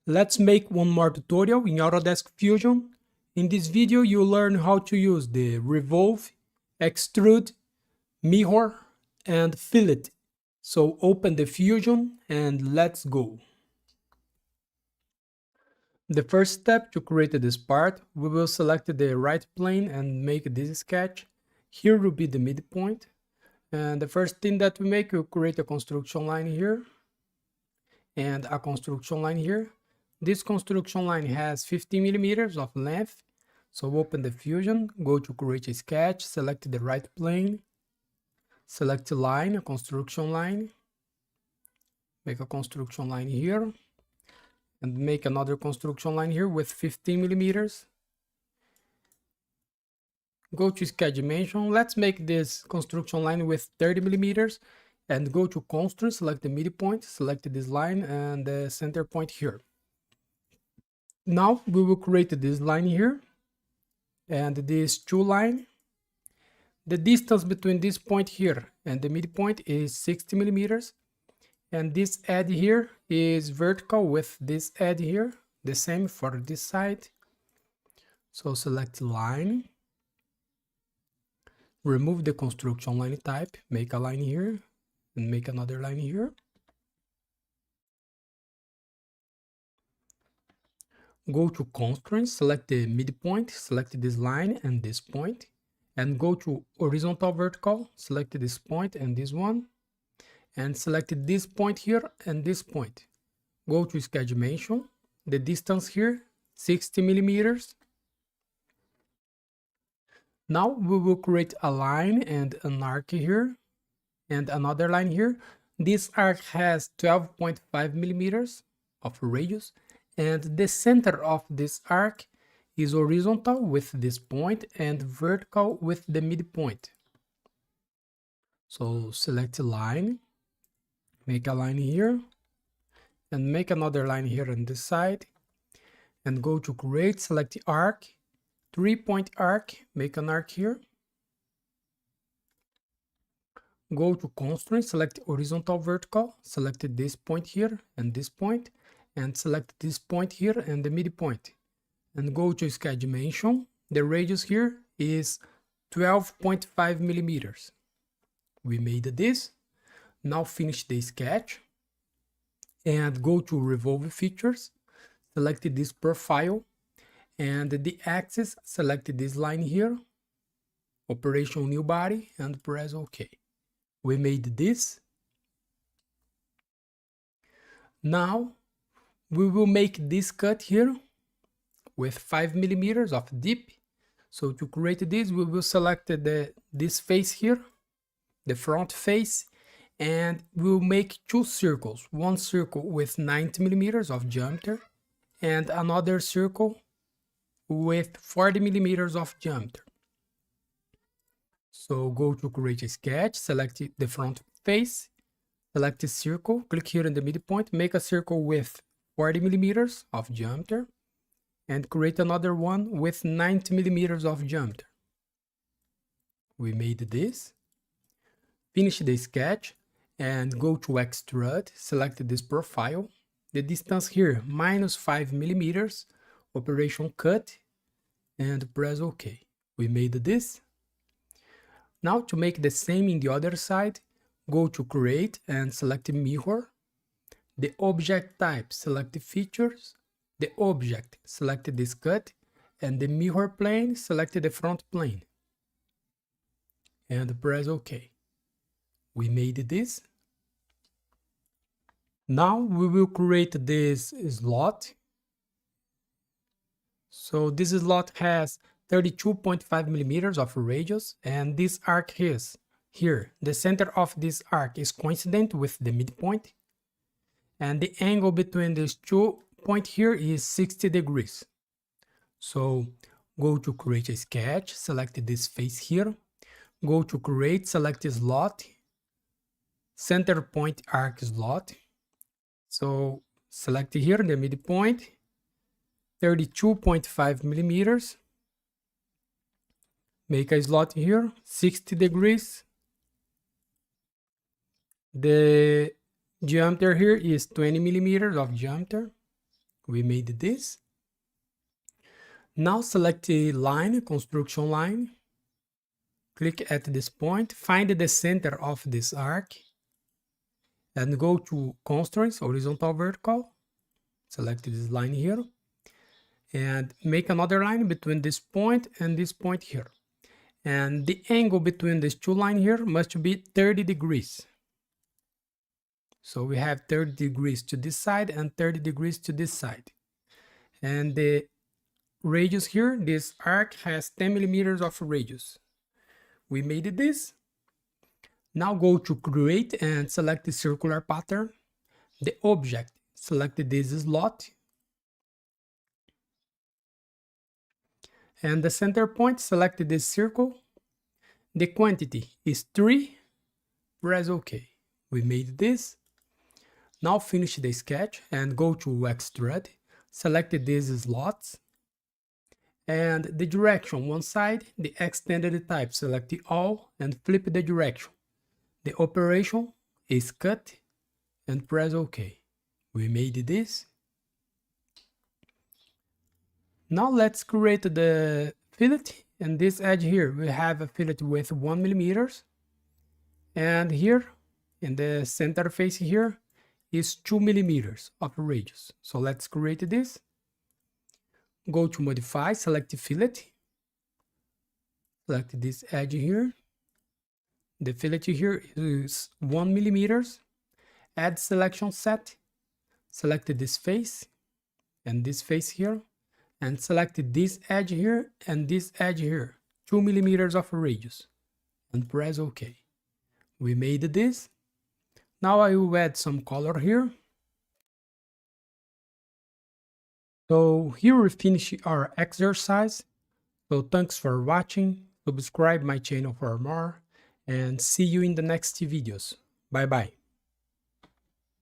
Let's make one more tutorial in Autodesk Fusion. In this video, you'll learn how to use the Revolve, Extrude, Mirror, and Fillet. So open the Fusion and let's go. The first step to create this part, we will select the right plane and make this sketch. Here will be the midpoint. And the first thing that we make, we'll create a construction line here and a construction line here. This construction line has 50 millimeters of length. So open the Fusion, go to create a sketch, select the right plane, select a line, a construction line, make a construction line here, and make another construction line here with 15 millimeters. Go to sketch dimension. Let's make this construction line with 30 millimeters and go to constraint, select the midpoint, select this line and the center point here. Now we will create this line here and this two line. The distance between this point here and the midpoint is 60 millimeters. And this edge here is vertical with this edge here, the same for this side. So select line, remove the construction line type, make a line here and make another line here. Go to constraints, select the midpoint, select this line and this point, and go to horizontal vertical, select this point and this one, and select this point here and this point. Go to sketch dimension, the distance here 60 millimeters. Now we will create a line and an arc here and another line here. This arc has 12.5 millimeters of radius, and the center of this arc is horizontal with this point and vertical with the midpoint. So select a line, make a line here and make another line here on this side, and go to create, select the arc, 3-point arc, make an arc here. Go to constraint, select horizontal vertical, select this point here and this point, and select this point here and the midpoint, and go to sketch dimension. The radius here is 12.5 millimeters. We made this. Now finish the sketch and go to Revolve features, select this profile and the axis, select this line here, operation new body, and press OK. We made this. Now we will make this cut here with 5 millimeters of dip. So to create this, we will select this face here, the front face, and we'll make two circles. One circle with 90 millimeters of diameter and another circle with 40 millimeters of diameter. So go to create a sketch, select the front face, select the circle, click here in the midpoint, make a circle with 40 millimeters of diameter and create another one with 90 millimeters of diameter. We made this. Finish the sketch and go to Extrude, select this profile, the distance here minus 5 millimeters, operation cut, and press OK. We made this. Now to make the same in the other side, go to create and select mirror. The object type, select the features, the object, select this cut, and the mirror plane, select the front plane. And press OK. We made this. Now we will create this slot. So this slot has 32.5 millimeters of radius, and this arc is here. The center of this arc is coincident with the midpoint, and the angle between these 2 points here is 60 degrees. So go to create a sketch, select this face here, go to create, select a slot, center point arc slot. So select here the midpoint, 32.5 millimeters. Make a slot here, 60 degrees. The diameter here is 20 millimeters of diameter. We made this. Now select the line, construction line. Click at this point, find the center of this arc, and go to constraints, horizontal, vertical. Select this line here, and make another line between this point and this point here. And the angle between these two lines here must be 30 degrees. So we have 30 degrees to this side and 30 degrees to this side. And the radius here, this arc has 10 millimeters of radius. We made this. Now go to create and select the circular pattern. The object, select this slot. And the center point, select this circle. The quantity is 3. Press OK. We made this. Now finish the sketch and go to Extrude. Select these slots. And the direction one side, the extended type, select all and flip the direction. The operation is cut and press OK. We made this. Now let's create the fillet. And this edge here, we have a fillet with 1 millimeter. And here, in the center face here, is 2 millimeters of radius. So let's create this. Go to modify, select fillet. Select this edge here. The fillet here is 1 millimeter. Add selection set. Select this face and this face here. And select this edge here and this edge here. 2 millimeters of radius. And press OK. We made this. Now I will add some color here. So here we finish our exercise. So thanks for watching. Subscribe my channel for more. And see you in the next videos. Bye bye.